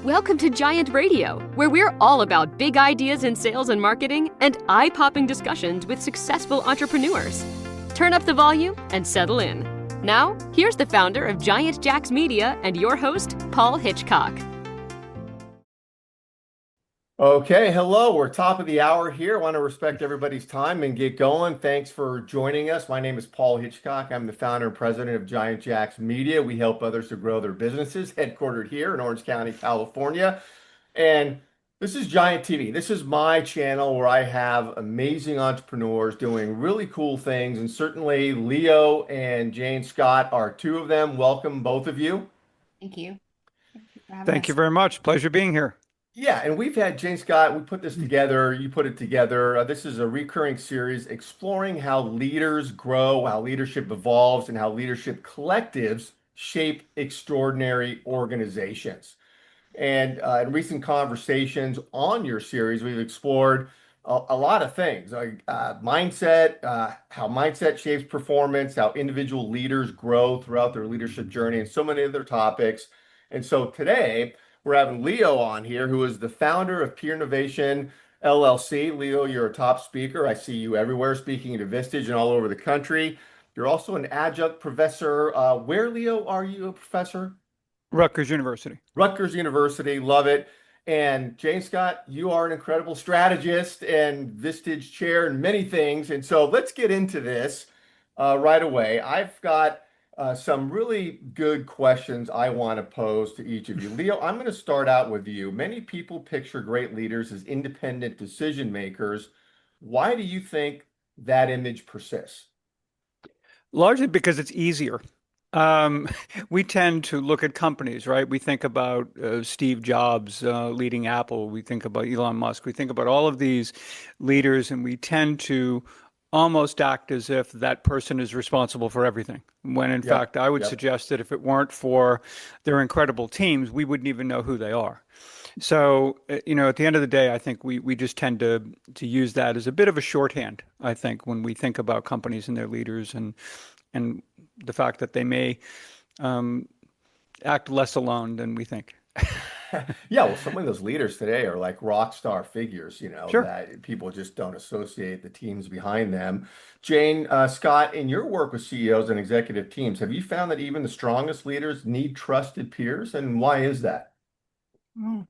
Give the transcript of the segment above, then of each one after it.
Welcome to Giant Radio, where we're all about big ideas in sales and marketing and eye-popping discussions with successful entrepreneurs. Turn up the volume and settle in. Now, here's the founder of Giant Jacks Media and your host, Paul Hitchcock. Okay, hello. We're top of the hour here. I want to respect everybody's time and get going. Thanks for joining us. My name is Paul Hitchcock. I'm the founder and president of Giant Jacks Media. We help others to grow their businesses, headquartered here in Orange County, California. And this is Giant TV. This is my channel where I have amazing entrepreneurs doing really cool things. And certainly Leo and Jane Scott are two of them. Welcome, both of you. Thank you. Thank you for having Thank us. you very much. Pleasure being here. Yeah, and we've had Jane Scott, we put this together, you put it together. This is a recurring series exploring how leaders grow, how leadership evolves, and how leadership collectives shape extraordinary organizations. And in recent conversations on your series, we've explored a lot of things, like mindset, how mindset shapes performance, how individual leaders grow throughout their leadership journey, and so many other topics. And so today, we're having Leo on here, who is the founder of Peer Innovation LLC. Leo, you're a top speaker. I see you everywhere speaking at Vistage and all over the country. You're also an adjunct professor. Where, Leo, are you a professor? Rutgers University. Rutgers University. Love it. And Jane Scott, you are an incredible strategist and Vistage chair and many things. And so let's get into this right away. I've got some really good questions I want to pose to each of you. Leo, I'm going to start out with you. Many people picture great leaders as independent decision makers. Why do you think that image persists? Largely because it's easier. We tend to look at companies, right? We think about Steve Jobs leading Apple. We think about Elon Musk. We think about all of these leaders, and we tend to almost act as if that person is responsible for everything. When in fact, I would suggest that if it weren't for their incredible teams, we wouldn't even know who they are. So, at the end of the day, I think we just tend to use that as a bit of a shorthand, I think, when we think about companies and their leaders and the fact that they may act less alone than we think. Yeah, well, some of those leaders today are like rock star figures, Sure. that people just don't associate the teams behind them. Jane, Scott, in your work with CEOs and executive teams, have you found that even the strongest leaders need trusted peers? And why is that? Mm.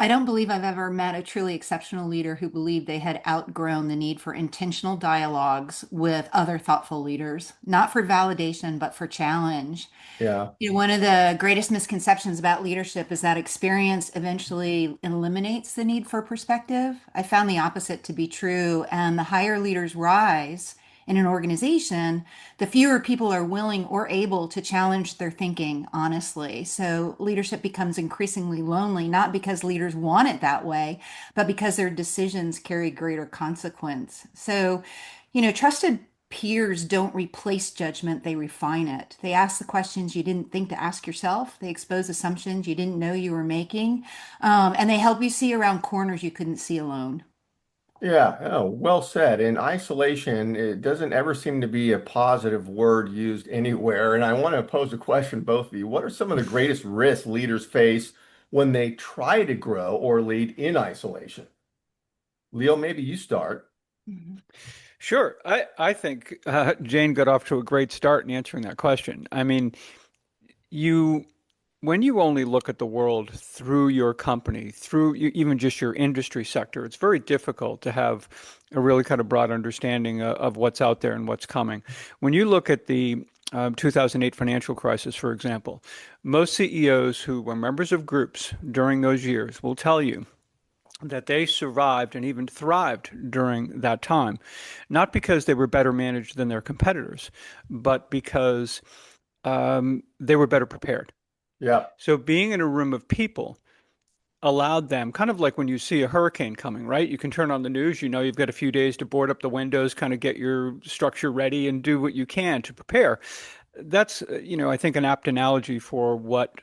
I don't believe I've ever met a truly exceptional leader who believed they had outgrown the need for intentional dialogues with other thoughtful leaders, not for validation, but for challenge. Yeah. One of the greatest misconceptions about leadership is that experience eventually eliminates the need for perspective. I found the opposite to be true, and the higher leaders rise in an organization, the fewer people are willing or able to challenge their thinking honestly. So leadership becomes increasingly lonely, not because leaders want it that way, but because their decisions carry greater consequence. So, trusted peers don't replace judgment, they refine it. They ask the questions you didn't think to ask yourself. They expose assumptions you didn't know you were making. And they help you see around corners you couldn't see alone. Yeah, oh, well said. In isolation, it doesn't ever seem to be a positive word used anywhere. And I want to pose a question to both of you. What are some of the greatest risks leaders face when they try to grow or lead in isolation? Leo, maybe you start. Mhm. Sure. I think Jane got off to a great start in answering that question. I mean, you when you only look at the world through your company, through even just your industry sector, it's very difficult to have a really kind of broad understanding of what's out there and what's coming. When you look at the 2008 financial crisis, for example, most CEOs who were members of groups during those years will tell you that they survived and even thrived during that time, not because they were better managed than their competitors, but because they were better prepared. Yeah. So being in a room of people allowed them, kind of like when you see a hurricane coming, right? You can turn on the news, you've got a few days to board up the windows, kind of get your structure ready and do what you can to prepare. That's, I think an apt analogy for what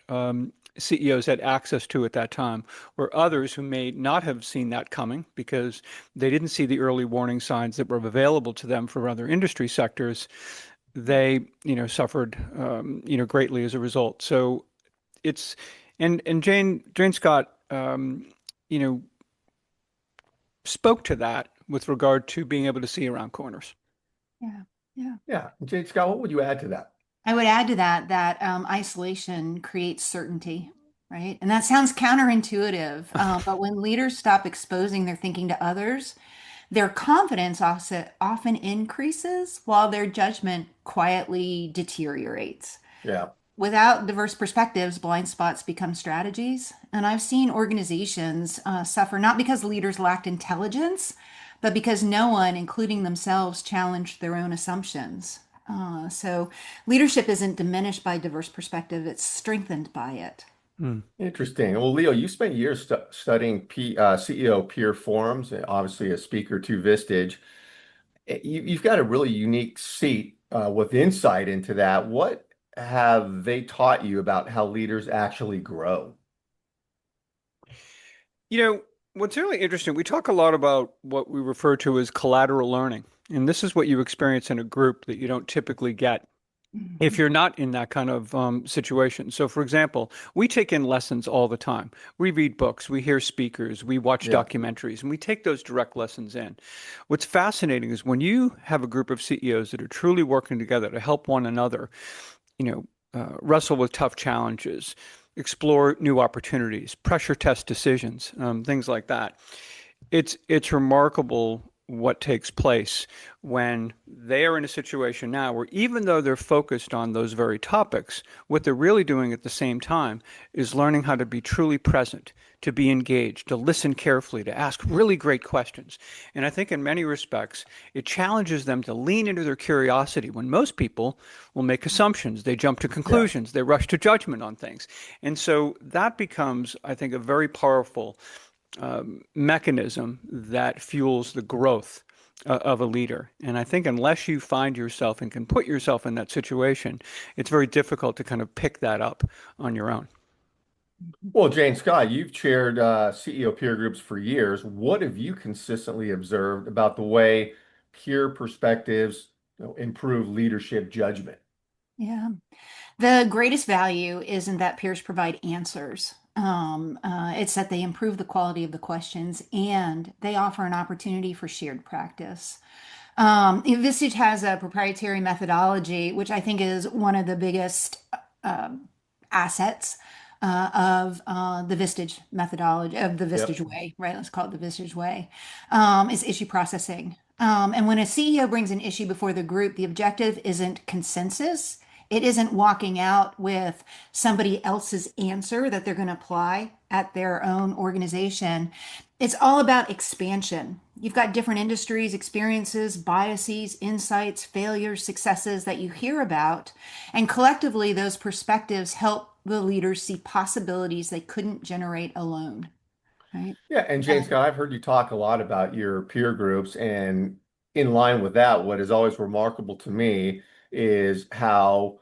CEOs had access to at that time, where others who may not have seen that coming because they didn't see the early warning signs that were available to them for other industry sectors, they, suffered, greatly as a result. So it's And Jane Scott, you know, spoke to that with regard to being able to see around corners. Yeah. Yeah. Yeah. Jane Scott, what would you add to that? I would add to that that isolation creates certainty, right? And that sounds counterintuitive, but when leaders stop exposing their thinking to others, their confidence also often increases while their judgment quietly deteriorates. Yeah. Without diverse perspectives, blind spots become strategies. And I've seen organizations suffer not because leaders lacked intelligence, but because no one, including themselves, challenged their own assumptions. So leadership isn't diminished by diverse perspective, it's strengthened by it. Hmm. Interesting. Well, Leo, you spent years studying CEO peer forums, and obviously a speaker to Vistage. You've got a really unique seat with insight into that. What have they taught you about how leaders actually grow? You know, what's really interesting, we talk a lot about what we refer to as collateral learning. And this is what you experience in a group that you don't typically get if Mhm. you're not in that kind of situation. So, for example, we take in lessons all the time. We read books, we hear speakers, we watch Yeah. documentaries, and we take those direct lessons in. What's fascinating is when you have a group of CEOs that are truly working together to help one another, you know, wrestle with tough challenges, explore new opportunities, pressure test decisions, things like that. It's remarkable what takes place when they are in a situation now where even though they're focused on those very topics, what they're really doing at the same time is learning how to be truly present, to be engaged, to listen carefully, to ask really great questions. And I think in many respects, it challenges them to lean into their curiosity when most people will make assumptions, they jump to Yeah. conclusions, they rush to judgment on things. And so that becomes, I think, a very powerful mechanism that fuels the growth of a leader. And I think unless you find yourself and can put yourself in that situation, it's very difficult to kind of pick that up on your own. Well, Jane Scott, you've chaired CEO peer groups for years. What have you consistently observed about the way peer perspectives, improve leadership judgment? Yeah. The greatest value isn't that peers provide answers. It's that they improve the quality of the questions and they offer an opportunity for shared practice. Vistage has a proprietary methodology, which I think is one of the biggest assets of the Vistage methodology, of the Vistage Yep. way, right? Let's call it the Vistage way, is issue processing. And when a CEO brings an issue before the group, the objective isn't consensus. It isn't walking out with somebody else's answer that they're going to apply at their own organization. It's all about expansion. You've got different industries, experiences, biases, insights, failures, successes that you hear about. And collectively, those perspectives help the leaders see possibilities they couldn't generate alone, right? Yeah, and Jane Scott, I've heard you talk a lot about your peer groups, and in line with that, what is always remarkable to me is how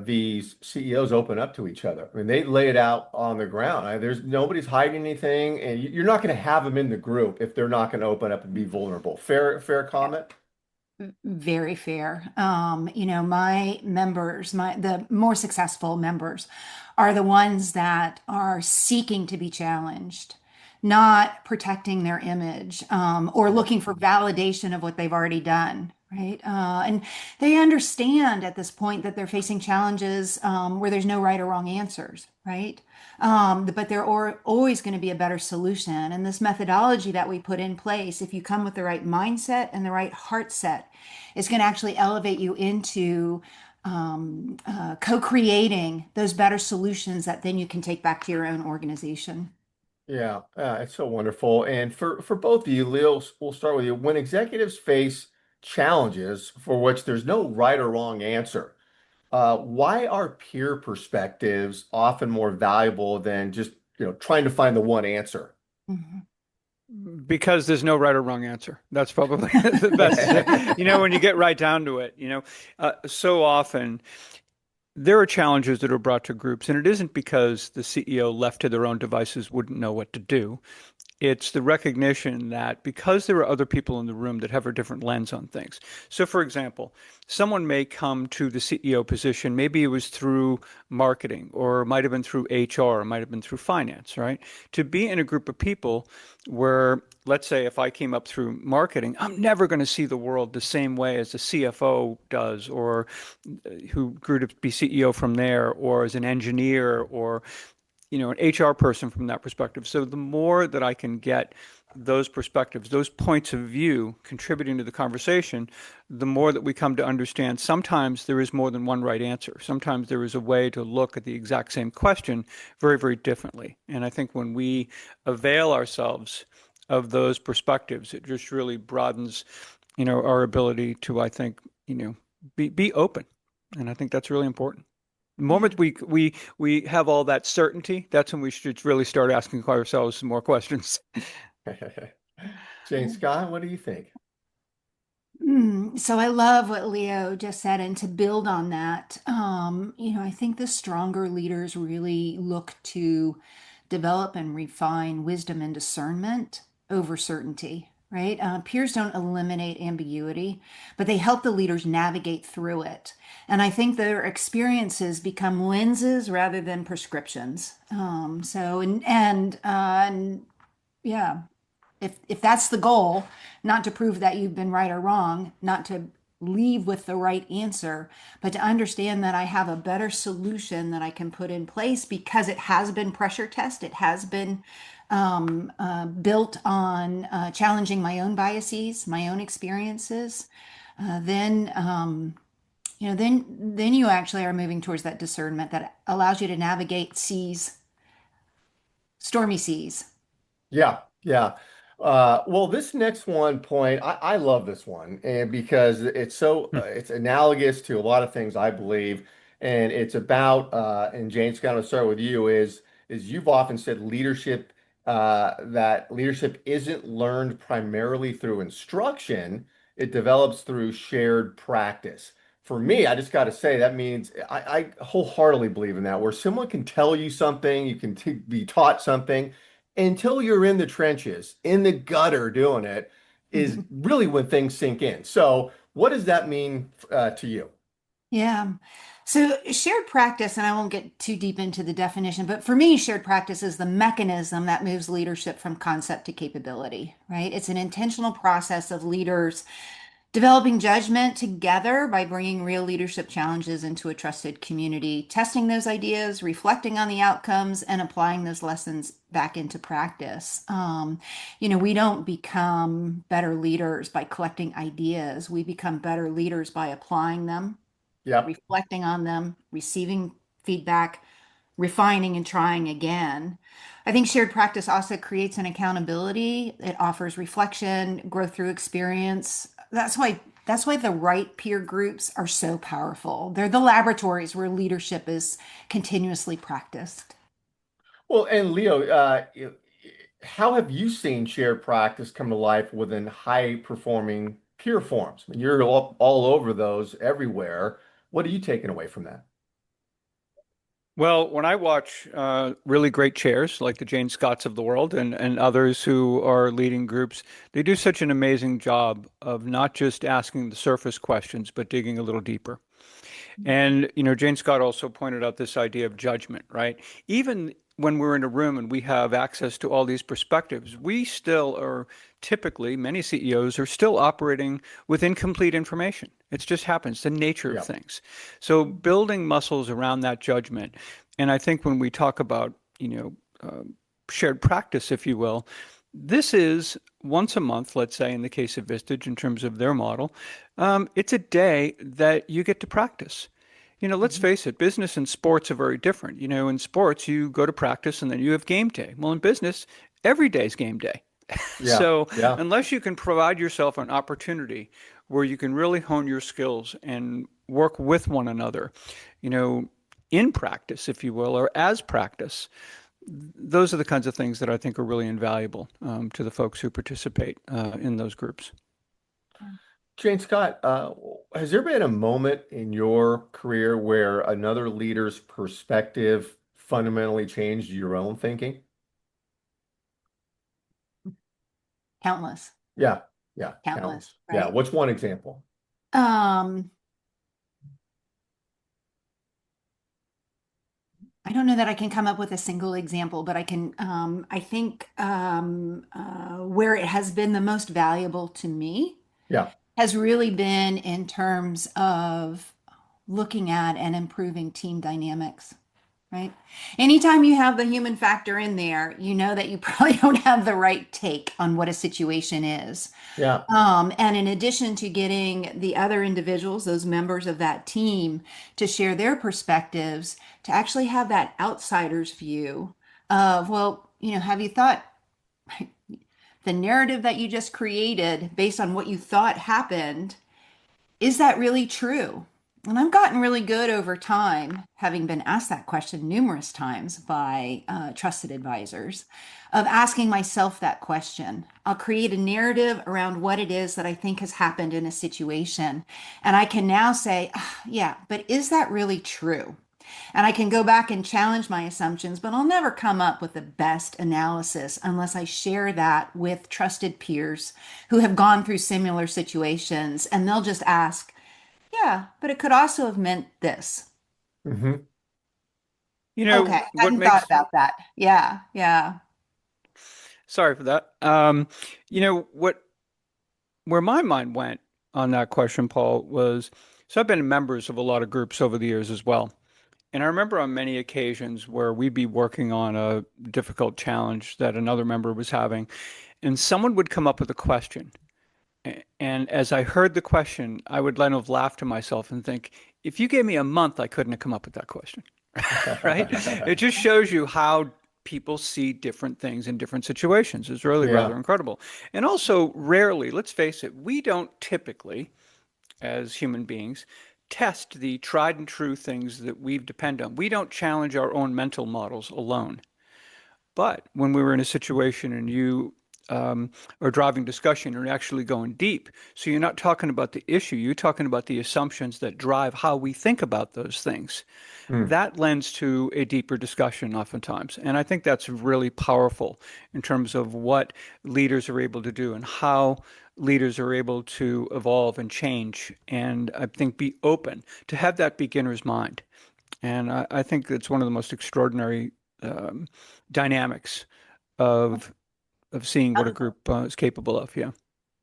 these CEOs open up to each other. I mean, they lay it out on the ground. There's nobody's hiding anything, and you're not going to have them in the group if they're not going to open up and be vulnerable. Fair comment? Very fair. My members, the more successful members, are the ones that are seeking to be challenged, not protecting their image, or Yeah. looking for validation of what they've already done, right? And they understand at this point that they're facing challenges where there's no right or wrong answers, right? But there are always going to be a better solution. And this methodology that we put in place, if you come with the right mindset and the right heart set, is going to actually elevate you into co-creating those better solutions that then you can take back to your own organization. Yeah, it's so wonderful. And for both of you, Leo, we'll start with you. When executives face challenges for which there's no right or wrong answer, why are peer perspectives often more valuable than just, trying to find the one answer? Mhm. Because there's no right or wrong answer. That's probably the best. When you get right down to it, so often there are challenges that are brought to groups, and it isn't because the CEO left to their own devices wouldn't know what to do. It's the recognition that because there are other people in the room that have a different lens on things. So, for example, someone may come to the CEO position, maybe it was through marketing, or it might have been through HR, it might have been through finance, right? To be in a group of people where, let's say, if I came up through marketing, I'm never going to see the world the same way as the CFO does, or who grew to be CEO from there, or as an engineer, or an HR person from that perspective. So the more that I can get those perspectives, those points of view contributing to the conversation, the more that we come to understand sometimes there is more than one right answer. Sometimes there is a way to look at the exact same question very, very differently. And I think when we avail ourselves of those perspectives, it just really broadens, our ability to, I think, be open. And I think that's really important. The Yeah. moment we have all that certainty, that's when we should really start asking ourselves some more questions. Jane Scott, what do you think? So I love what Leo just said, and to build on that, I think the stronger leaders really look to develop and refine wisdom and discernment over certainty, right? Peers don't eliminate ambiguity, but they help the leaders navigate through it. And I think their experiences become lenses rather than prescriptions. And yeah, if that's the goal, not to prove that you've been right or wrong, not to leave with the right answer, but to understand that I have a better solution that I can put in place because it has been pressure tested, it has been built on challenging my own biases, my own experiences. Then then you actually are moving towards that discernment that allows you to navigate seas, stormy seas. Yeah, yeah. Well, this next one point, I love this one, and because it's so it's analogous to a lot of things I believe, and it's about and James, going to start with you is you've often said leadership that leadership isn't learned primarily through instruction, it develops through shared practice. For me, I just got to say that means I wholeheartedly believe in that, where someone can tell you something, you can t be taught something until you're in the trenches, in the gutter doing it, is really when things sink in. So, what does that mean to you? Yeah. So shared practice, and I won't get too deep into the definition, but for me, shared practice is the mechanism that moves leadership from concept to capability, right? It's an intentional process of leaders developing judgment together by bringing real leadership challenges into a trusted community, testing those ideas, reflecting on the outcomes, and applying those lessons back into practice. We don't become better leaders by collecting ideas. We become better leaders by applying them, Yep. reflecting on them, receiving feedback, refining and trying again. I think shared practice also creates an accountability. It offers reflection, growth through experience. That's why the right peer groups are so powerful. They're the laboratories where leadership is continuously practiced. Well, and Leo, how have you seen shared practice come to life within high performing peer forms? I mean, you're all over those everywhere. What are you taking away from that? Well, when I watch really great chairs like the Jane Scotts of the world and others who are leading groups, they do such an amazing job of not just asking the surface questions, but digging a little deeper. And, Jane Scott also pointed out this idea of judgment, right? Even when we're in a room and we have access to all these perspectives, we still are typically, many CEOs are still operating with incomplete information. It just happens, the nature of Yeah. things. So building muscles around that judgment. And I think when we talk about, shared practice, if you will, this is once a month, let's say, in the case of Vistage, in terms of their model. It's a day that you get to practice. Let's face it, business and sports are very different. In sports, you go to practice and then you have game day. Well, in business, every day is game day. Yeah. So, Yeah. unless you can provide yourself an opportunity where you can really hone your skills and work with one another, you know, in practice, if you will, or as practice, those are the kinds of things that I think are really invaluable to the folks who participate in those groups. Jane Scott, has there been a moment in your career where another leader's perspective fundamentally changed your own thinking? Countless, Yeah, yeah, countless, countless. Yeah, right? what's one example? Um, I don't know that I can come up with a single example, but I think where it has been the most valuable to me Yeah. has really been in terms of looking at and improving team dynamics, right? Anytime you have the human factor in there, you know that you probably don't have the right take on what a situation is. Yeah. And in addition to getting the other individuals, those members of that team, to share their perspectives, to actually have that outsider's view of, well, have you thought the narrative that you just created based on what you thought happened, is that really true? And I've gotten really good over time, having been asked that question numerous times by trusted advisors, of asking myself that question. I'll create a narrative around what it is that I think has happened in a situation. And I can now say, "Ah, yeah, but is that really true?" And I can go back and challenge my assumptions, but I'll never come up with the best analysis unless I share that with trusted peers who have gone through similar situations. And they'll just ask, yeah, but it could also have meant this. Hmm. You know, Okay, what hadn't thought makes, about that. Yeah, yeah. sorry for that. You know, where my mind went on that question, Paul, was so I've been members of a lot of groups over the years as well. And I remember on many occasions where we'd be working on a difficult challenge that another member was having, and someone would come up with a question. And as I heard the question, I would kind of laugh to myself and think, if you gave me a month, I couldn't have come up with that question. Right? It just shows you how people see different things in different situations. It's really Yeah. rather incredible. And also, rarely, let's face it, we don't typically, as human beings, test the tried and true things that we depend on. We don't challenge our own mental models alone. But when we were in a situation and you are driving discussion and actually going deep, so you're not talking about the issue, you're talking about the assumptions that drive how we think about those things. Mm. That lends to a deeper discussion oftentimes. And I think that's really powerful in terms of what leaders are able to do and how leaders are able to evolve and change. And I think be open to have that beginner's mind. And I think it's one of the most extraordinary um, dynamics of seeing what a group is capable of. Yeah.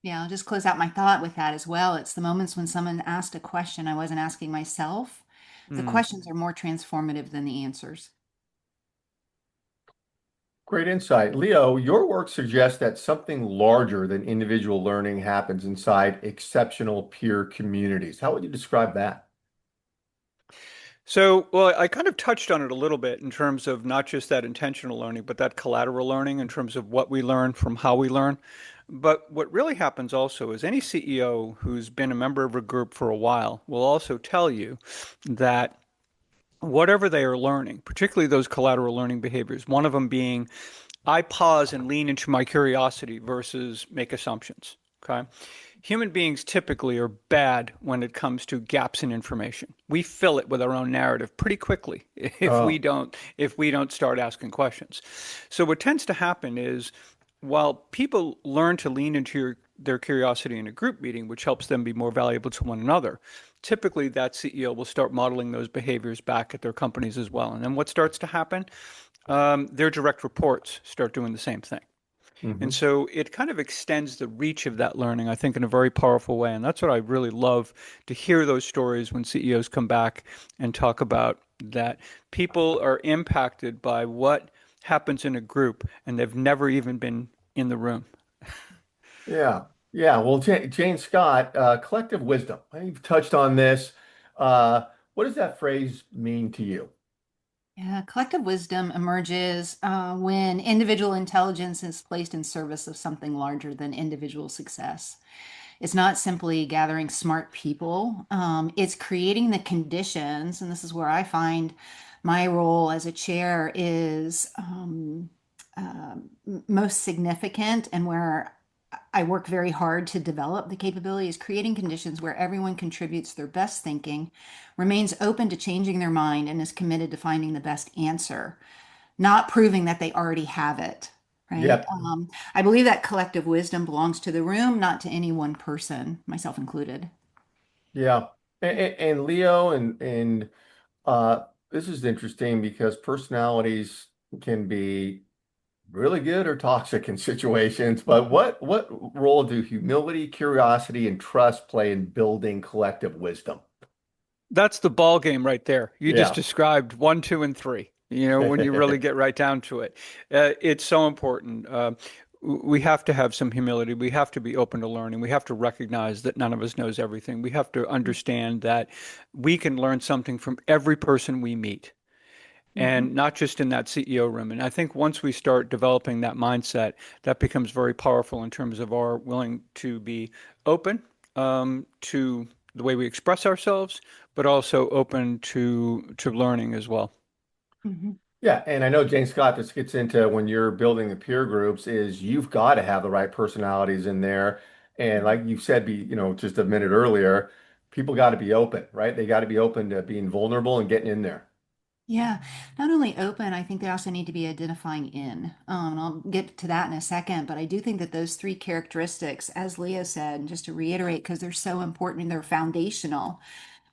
Yeah, I'll just close out my thought with that as well. It's the moments when someone asked a question I wasn't asking myself. The Mm. questions are more transformative than the answers. Great insight. Leo, your work suggests that something larger than individual learning happens inside exceptional peer communities. How would you describe that? So, well, I kind of touched on it a little bit in terms of not just that intentional learning, but that collateral learning in terms of what we learn from how we learn. But what really happens also is any CEO who's been a member of a group for a while will also tell you that whatever they are learning, particularly those collateral learning behaviors, one of them being I pause and lean into my curiosity versus make assumptions. Okay. Human beings typically are bad when it comes to gaps in information. We fill it with our own narrative pretty quickly Oh, if we don't start asking questions. So what tends to happen is while people learn to lean into their curiosity in a group meeting, which helps them be more valuable to one another, typically that CEO will start modeling those behaviors back at their companies as well. And then what starts to happen? Their direct reports start doing the same thing. And hmm. so it kind of extends the reach of that learning, I think, in a very powerful way. And that's what I really love to hear those stories when CEOs come back and talk about that people are impacted by what happens in a group and they've never even been in the room. Yeah. Yeah. Well, Jane Scott, collective wisdom. I think you've touched on this. What does that phrase mean to you? Yeah, collective wisdom emerges when individual intelligence is placed in service of something larger than individual success. It's not simply gathering smart people, it's creating the conditions. And this is where I find my role as a chair is most significant and where I work very hard to develop the capabilities, creating conditions where everyone contributes their best thinking, remains open to changing their mind, and is committed to finding the best answer, not proving that they already have it. right? Yep. I believe that collective wisdom belongs to the room, not to any one person, myself included. Yeah. And Leo and uh this is interesting because personalities can be really good or toxic in situations, but what role do humility, curiosity, and trust play in building collective wisdom? That's the ball game right there. You just Yeah. described one, two, and three. When you really get right down to it, it's so important. We have to have some humility. We have to be open to learning. We have to recognize that none of us knows everything. We have to understand that we can learn something from every person we meet, Mhm. and not just in that CEO room. And I think once we start developing that mindset, that becomes very powerful in terms of our willing to be open to the way we express ourselves, but also open to learning as well. Mhm. Yeah, and I know Jane Scott, this gets into when you're building the peer groups, is you've got to have the right personalities in there. And like you said, just a minute earlier, people got to be open, right? They got to be open to being vulnerable and getting in there. Yeah, not only open, I think they also need to be identifying in. And I'll get to that in a second, but I do think that those three characteristics, as Leo said, and just to reiterate, because they're so important and they're foundational,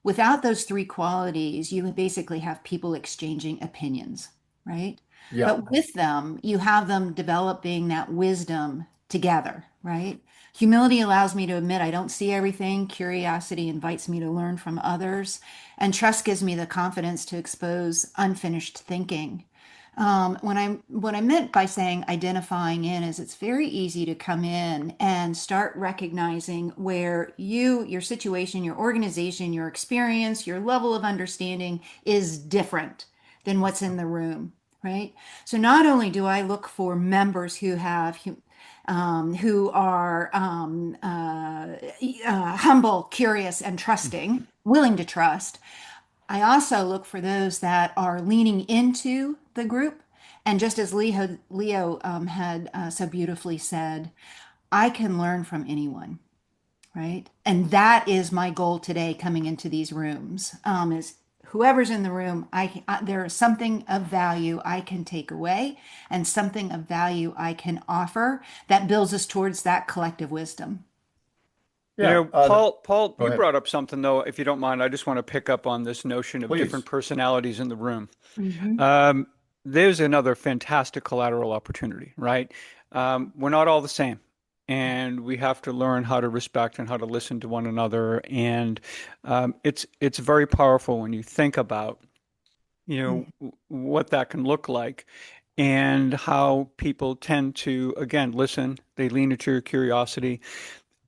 without those three qualities, you basically have people exchanging opinions, right? Yeah, But with them, you have them developing that wisdom together, right? Humility allows me to admit I don't see everything. Curiosity invites me to learn from others. And trust gives me the confidence to expose unfinished thinking. What I meant by saying identifying in is it's very easy to come in and start recognizing where your situation, your organization, your experience, your level of understanding is different than what's in the room, right? So not only do I look for members who are humble, curious, and trusting, willing to trust. I also look for those that are leaning into the group. And just as Leo had so beautifully said, I can learn from anyone, right? And that is my goal today coming into these rooms, is whoever's in the room, there is something of value I can take away and something of value I can offer that builds us towards that collective wisdom. yeah. Paul, Go you ahead, brought up something though, if you don't mind, I just want to pick up on this notion of different please. personalities in the room. Mhm. Um, there's another fantastic collateral opportunity, right? We're not all the same, and we have to learn how to respect and how to listen to one another. And it's very powerful when you think about, what that can look like, and how people tend to, again, listen. They lean into your curiosity.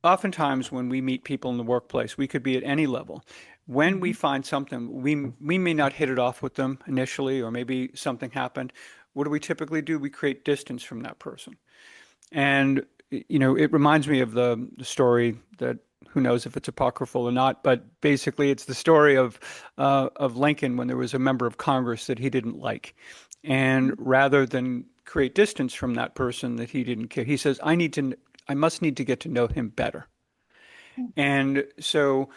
Oftentimes, when we meet people in the workplace, we could be at any level. When we Mhm. find something, we may not hit it off with them initially, or maybe something happened. What do we typically do? We create distance from that person. And, it reminds me of the story that who knows if it's apocryphal or not, but basically it's the story of Lincoln when there was a member of Congress that he didn't like. And rather than create distance from that person that he didn't care, he says, I must need to get to know him better. And so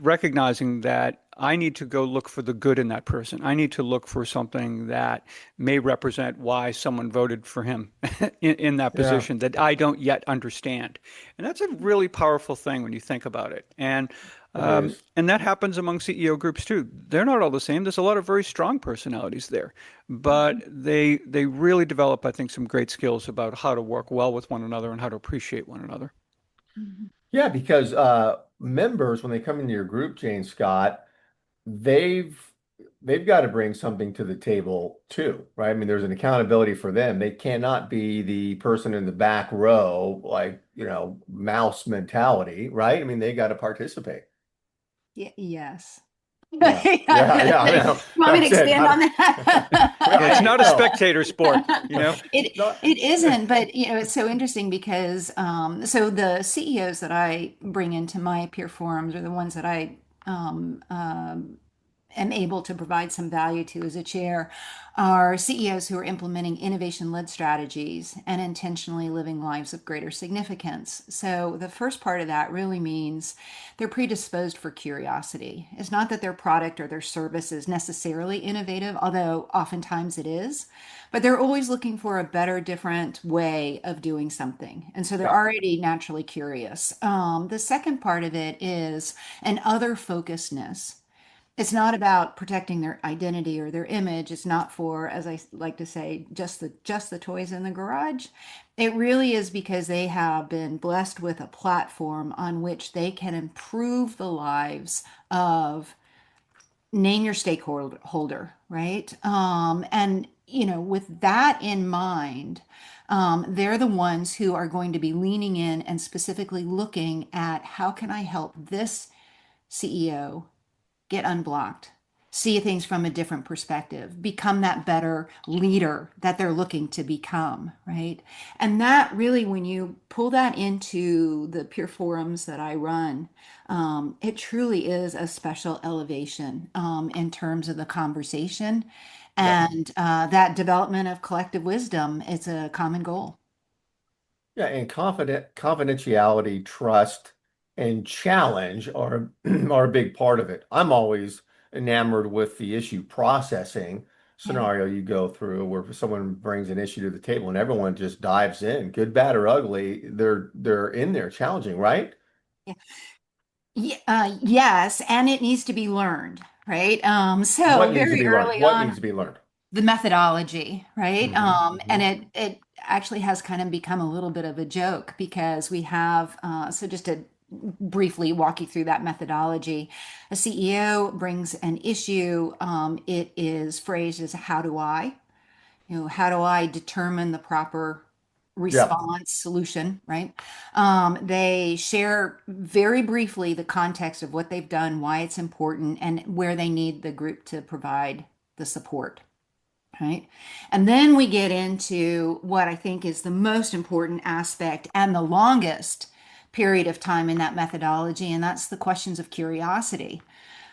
recognizing that I need to go look for the good in that person. I need to look for something that may represent why someone voted for him in that Yeah, position that I don't yet understand. And that's a really powerful thing when you think about it. it is. And that happens among CEO groups too. They're not all the same. There's a lot of very strong personalities there, but they really develop, I think, some great skills about how to work well with one another and how to appreciate one another. Mhm. Yeah, because members, when they come into your group, Jane Scott, they've they've got to bring something to the table too, right? I mean, there's an accountability for them. They cannot be the person in the back row, like, mouse mentality, right? I mean, they got to participate. Yes. Yeah. Yeah, yeah. I You mean, want me to that's it. expand on Not, that? Yeah, it's I not a no. spectator sport, you know? It Not it isn't, but it's so interesting because so the CEOs that I bring into my peer forums are the ones that I um, am able to provide some value to as a chair are CEOs who are implementing innovation-led strategies and intentionally living lives of greater significance. So the first part of that really means they're predisposed for curiosity. It's not that their product or their service is necessarily innovative, although oftentimes it is, but they're always looking for a better, different way of doing something. And so they're Yeah. already naturally curious. The second part of it is an other focusedness. It's not about protecting their identity or their image. It's not for, as I like to say, just the toys in the garage. It really is because they have been blessed with a platform on which they can improve the lives of name your stakeholder, right? And with that in mind, they're the ones who are going to be leaning in and specifically looking at how can I help this CEO get unblocked, see things from a different perspective, become that better leader that they're looking to become, right? And that really, when you pull that into the peer forums that I run, it truly is a special elevation in terms of the conversation. Yeah. And that development of collective wisdom is a common goal. Yeah, and confidentiality, trust, and challenge are are a big part of it. I'm always enamored with the issue processing Yeah. scenario you go through where someone brings an issue to the table and everyone just dives in, good, bad, or ugly. They're in there challenging, right? Yes, and it needs to be learned, right? So What needs to very be learned? early What needs on, to be learned? the methodology, right? And Hmm. it actually has kind of become a little bit of a joke because we have so just to briefly walk you through that methodology, a CEO brings an issue. It is phrased as how do I? How do I determine the proper Yeah. response solution, right? They share very briefly the context of what they've done, why it's important, and where they need the group to provide the support, right? And then we get into what I think is the most important aspect and the longest period of time in that methodology, and that's the questions of curiosity.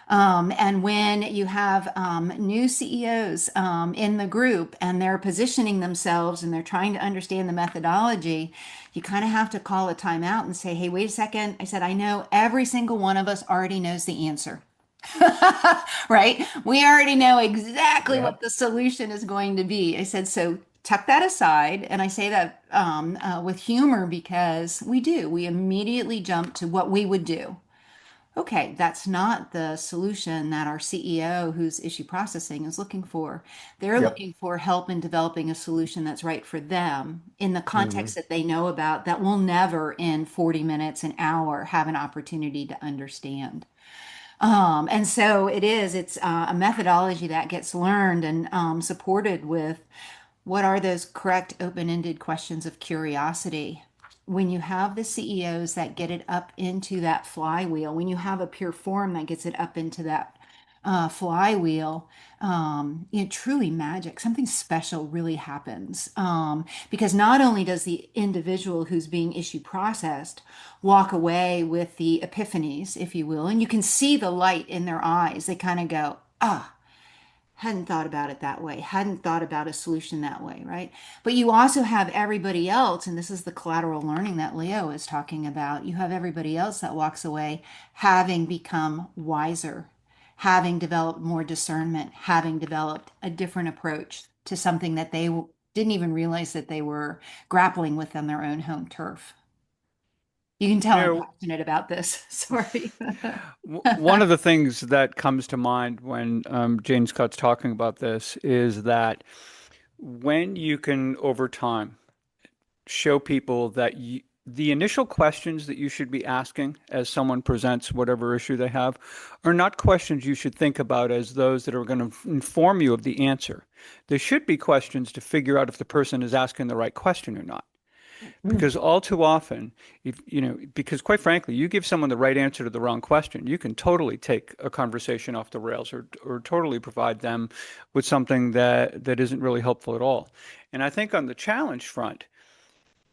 And when you have new CEOs in the group and they're positioning themselves and they're trying to understand the methodology, you kind of have to call a timeout and say, hey, wait a second. I said, I know every single one of us already knows the answer. Right? We already know exactly Yeah. what the solution is going to be. I said, so tuck that aside. And I say that with humor because we do. We immediately jump to what we would do. Okay, that's not the solution that our CEO, who's issue processing, is looking for. They're Yep. looking for help in developing a solution that's right for them in the context Hmm. that they know about that will never, in 40 minutes, an hour, have an opportunity to understand. And so it's a methodology that gets learned and supported with what are those correct open-ended questions of curiosity? When you have the CEOs that get it up into that flywheel, when you have a pure form that gets it up into that flywheel, truly magic, something special really happens. Because not only does the individual who's being issue processed walk away with the epiphanies, if you will, and you can see the light in their eyes, they kind of go, ah, hadn't thought about it that way, hadn't thought about a solution that way, right? But you also have everybody else, and this is the collateral learning that Leo is talking about. You have everybody else that walks away having become wiser, having developed more discernment, having developed a different approach to something that they didn't even realize that they were grappling with on their own home turf. You can tell You I'm know, passionate about this. Sorry. one of the things that comes to mind when Jane Scott's talking about this is that when you can, over time, show people that the initial questions that you should be asking as someone presents whatever issue they have are not questions you should think about as those that are going to inform you of the answer. They should be questions to figure out if the person is asking the right question or not. Because all too often, if because quite frankly, you give someone the right answer to the wrong question, you can totally take a conversation off the rails or totally provide them with something that isn't really helpful at all. And I think on the challenge front,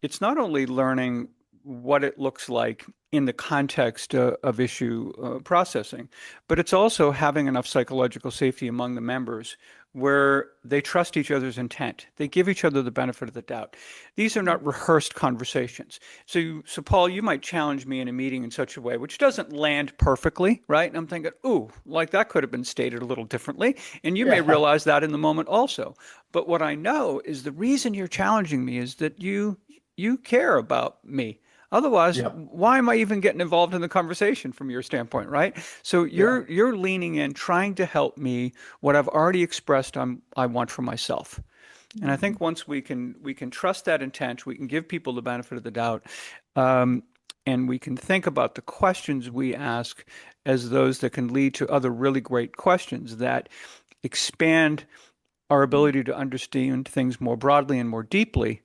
it's not only learning what it looks like in the context of issue processing. But it's also having enough psychological safety among the members where they trust each other's intent. They give each other the benefit of the doubt. These are not rehearsed conversations. So Paul, you might challenge me in a meeting in such a way which doesn't land perfectly, right? And I'm thinking, ooh, like that could have been stated a little differently. And you may Yeah. realize that in the moment also. But what I know is the reason you're challenging me is that you care about me. Otherwise, Yep. why am I even getting involved in the conversation from your standpoint, right? So Yeah. you're leaning in, trying to help me what I've already expressed I want for myself. And I think once we can trust that intent, we can give people the benefit of the doubt, um, and we can think about the questions we ask as those that can lead to other really great questions that expand our ability to understand things more broadly and more deeply.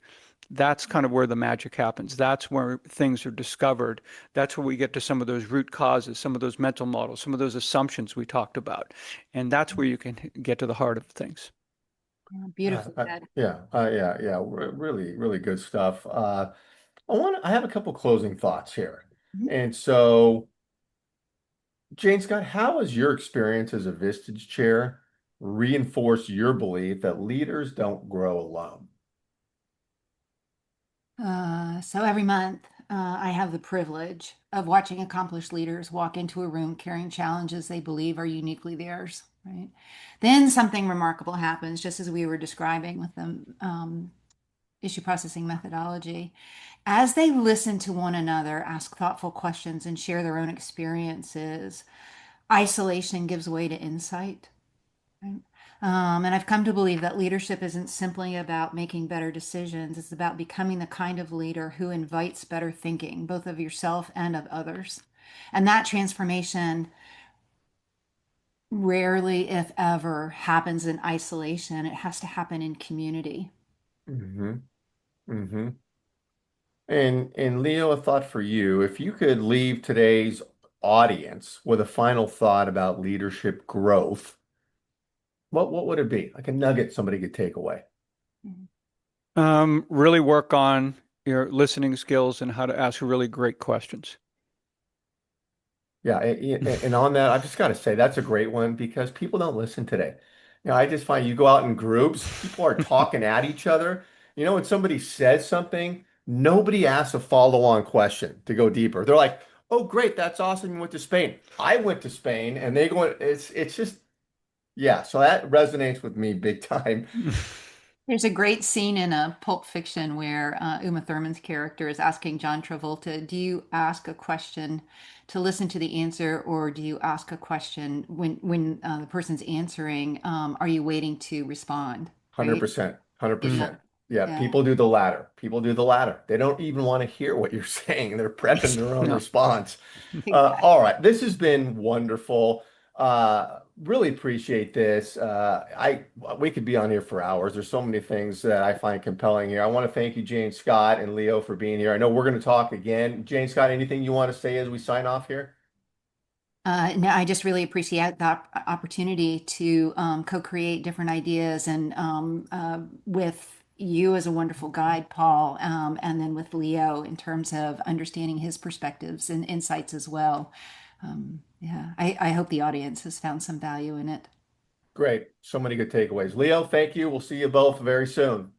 That's kind of where the magic happens. That's where things are discovered. That's where we get to some of those root causes, some of those mental models, some of those assumptions we talked about. And that's where you can get to the heart of things. Beautifully said. Yeah. Really, really good stuff. I have a couple closing thoughts here. Mhm. And so, Jane Scott, how has your experience as a Vistage chair reinforced your belief that leaders don't grow alone? So every month, I have the privilege of watching accomplished leaders walk into a room carrying challenges they believe are uniquely theirs, right? Then something remarkable happens, just as we were describing with the issue processing methodology. As they listen to one another, ask thoughtful questions, and share their own experiences, isolation gives way to insight. Right? And I've come to believe that leadership isn't simply about making better decisions. It's about becoming the kind of leader who invites better thinking, both of yourself and of others. And that transformation rarely, if ever, happens in isolation. It has to happen in community. Mm-hmm. Mm-hmm. And Leo, a thought for you. If you could leave today's audience with a final thought about leadership growth, what would it be? Like a nugget somebody could take away. Really work on your listening skills and how to ask really great questions. Yeah, and on that, I've just got to say that's a great one because people don't listen today. I just find you go out in groups, people are talking at each other. When somebody says something, nobody asks a follow-on question to go deeper. They're like, "Oh, great, that's awesome. You went to Spain. I went to Spain," and they go. It's just yeah. So that resonates with me big time. There's a great scene in a Pulp Fiction where Uma Thurman's character is asking John Travolta, do you ask a question to listen to the answer, or do you ask a question when the person's answering, are you waiting to respond? Right? 100%, Yeah. 100%. Yeah, Yeah. people do the latter. People do the latter. They don't even want to hear what you're saying. They're prepping their own No. response. All Exactly. right, this has been wonderful. Really appreciate this. We could be on here for hours. There's so many things that I find compelling here. I want to thank you, Jane Scott and Leo, for being here. I know we're going to talk again. Jane Scott, anything you want to say as we sign off here? No, I just really appreciate the opportunity to co-create different ideas and with you as a wonderful guide, Paul, and then with Leo in terms of understanding his perspectives and insights as well. Yeah, I hope the audience has found some value in it. Great. So many good takeaways. Leo, thank you. We'll see you both very soon.